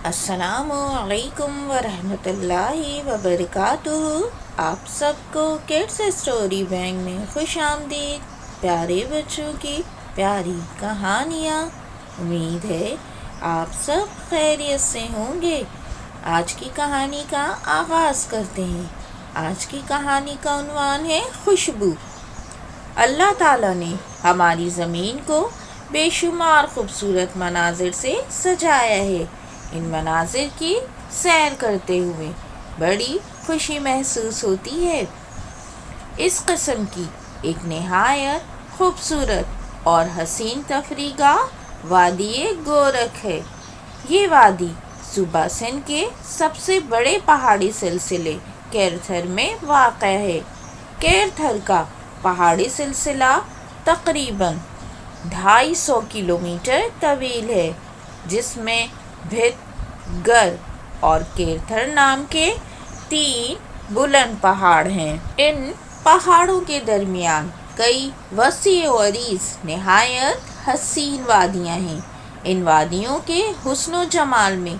السلام علیکم ورحمۃ اللہ وبرکاتہ۔ آپ سب کو کڈس اسٹوری بینک میں خوش آمدید۔ پیارے بچوں کی پیاری کہانیاں، امید ہے آپ سب خیریت سے ہوں گے۔ آج کی کہانی کا آغاز کرتے ہیں۔ آج کی کہانی کا عنوان ہے خوشبو۔ اللہ تعالیٰ نے ہماری زمین کو بے شمار خوبصورت مناظر سے سجایا ہے۔ ان مناظر کی سیر کرتے ہوئے بڑی خوشی محسوس ہوتی ہے۔ اس قسم کی ایک نہایت خوبصورت اور حسین تفریح گاہ وادی گورکھ ہے۔ یہ وادی صوبہ سندھ کے سب سے بڑے پہاڑی سلسلے کیرتھر میں واقع ہے۔ کیرتھر کا پہاڑی سلسلہ تقریباً 250 کلومیٹر طویل ہے، جس میں بھت گر اور کیرتھر نام کے 3 بلند پہاڑ ہیں۔ ان پہاڑوں کے درمیان کئی وسیع و عریض نہایت حسین وادیاں ہیں۔ ان وادیوں کے حسن و جمال میں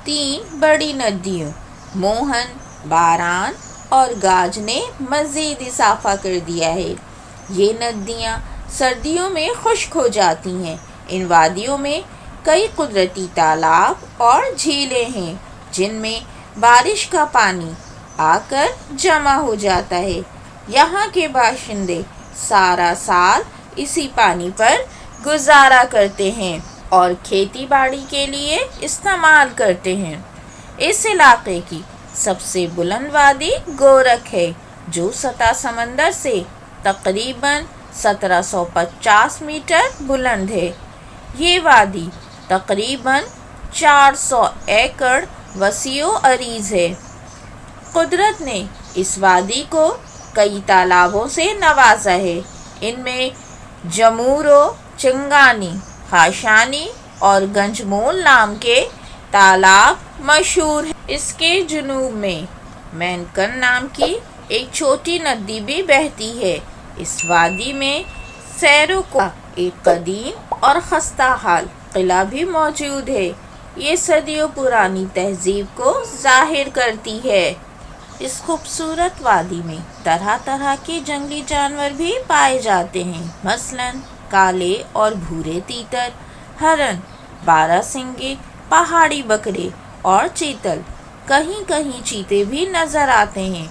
3 بڑی ندیوں موہن، باران اور گاج نے مزید اضافہ کر دیا ہے۔ یہ ندیاں سردیوں میں خشک ہو جاتی ہیں۔ ان وادیوں میں کئی قدرتی تالاب اور جھیلیں ہیں، جن میں بارش کا پانی آ کر جمع ہو جاتا ہے۔ یہاں کے باشندے سارا سال اسی پانی پر گزارا کرتے ہیں اور کھیتی باڑی کے لیے استعمال کرتے ہیں۔ اس علاقے کی سب سے بلند وادی گورکھ ہے، جو سطح سمندر سے تقریباً 1750 میٹر بلند ہے۔ یہ وادی تقریباً 400 ایکڑ وسیع و عریض ہے۔ قدرت نے اس وادی کو کئی تالابوں سے نوازا ہے۔ ان میں جمورو، چنگانی، خاشانی اور گنجمول نام کے تالاب مشہور ہیں۔ اس کے جنوب میں مینکن نام کی ایک چھوٹی ندی بھی بہتی ہے۔ اس وادی میں سیرو کا ایک قدیم اور خستہ حال قلعہ بھی موجود ہے۔ یہ صدیوں پرانی تہذیب کو ظاہر کرتی ہے۔ اس خوبصورت وادی میں طرح طرح کے جنگلی جانور بھی پائے جاتے ہیں، مثلاً کالے اور بھورے تیتر، ہرن، بارہ سنگے، پہاڑی بکرے اور چیتل۔ کہیں کہیں چیتے بھی نظر آتے ہیں،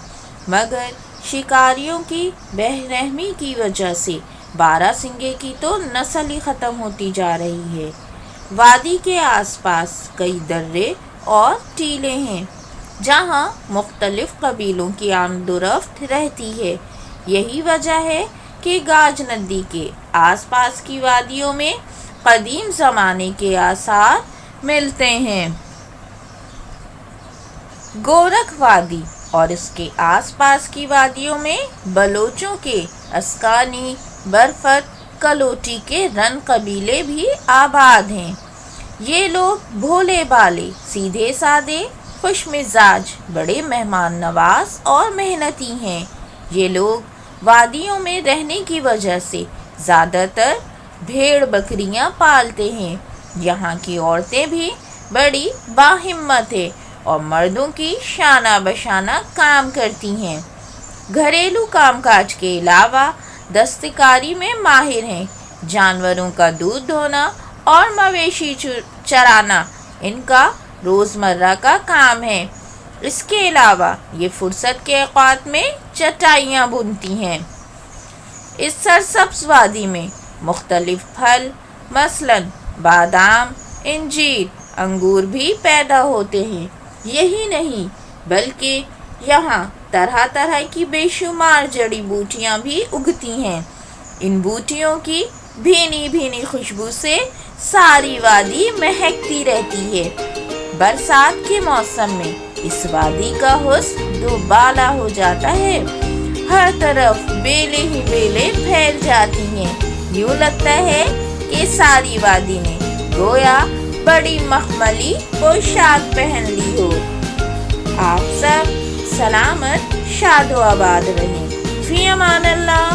مگر شکاریوں کی بے رحمی کی وجہ سے بارہ سنگے کی تو نسل ہی ختم ہوتی جا رہی ہے۔ وادی کے آس پاس کئی درے اور ٹیلے ہیں، جہاں مختلف قبیلوں کی آمد و رفت رہتی ہے۔ یہی وجہ ہے کہ گاج ندی کے آس پاس کی وادیوں میں قدیم زمانے کے آثار ملتے ہیں۔ گورکھ وادی اور اس کے آس پاس کی وادیوں میں بلوچوں کے اسکانی، برفت، کلوٹی کے رن قبیلے بھی آباد ہیں۔ یہ لوگ بھولے بالے، سیدھے سادے، خوش مزاج، بڑے مہمان نواز اور محنتی ہیں۔ یہ لوگ وادیوں میں رہنے کی وجہ سے زیادہ تر بھیڑ بکریاں پالتے ہیں۔ یہاں کی عورتیں بھی بڑی باہمت ہیں اور مردوں کی شانہ بشانہ کام کرتی ہیں۔ گھریلو کام کاج کے علاوہ دستکاری میں ماہر ہیں۔ جانوروں کا دودھ دھونا اور مویشی چرانا ان کا روزمرہ کا کام ہے۔ اس کے علاوہ یہ فرصت کے اوقات میں چٹائیاں بنتی ہیں۔ اس سرسبز وادی میں مختلف پھل، مثلاً بادام، انجیر، انگور بھی پیدا ہوتے ہیں۔ یہی نہیں بلکہ یہاں طرح طرح کی بے شمار جڑی بوٹیاں بھی اگتی ہیں۔ ان بوٹیوں کی بھینی بھینی خوشبو سے ساری وادی مہکتی رہتی ہے۔ برسات کے موسم میں اس وادی کا حسن دوبالا ہو جاتا ہے۔ ہر طرف بیلیں ہی بیلیں پھیل جاتی ہیں۔ یوں لگتا ہے کہ ساری وادی نے گویا بڑی مخملی پوشاک پہن لی ہو۔ آپ سب سلامت، شاد و آباد رہیں۔ فی امان اللہ۔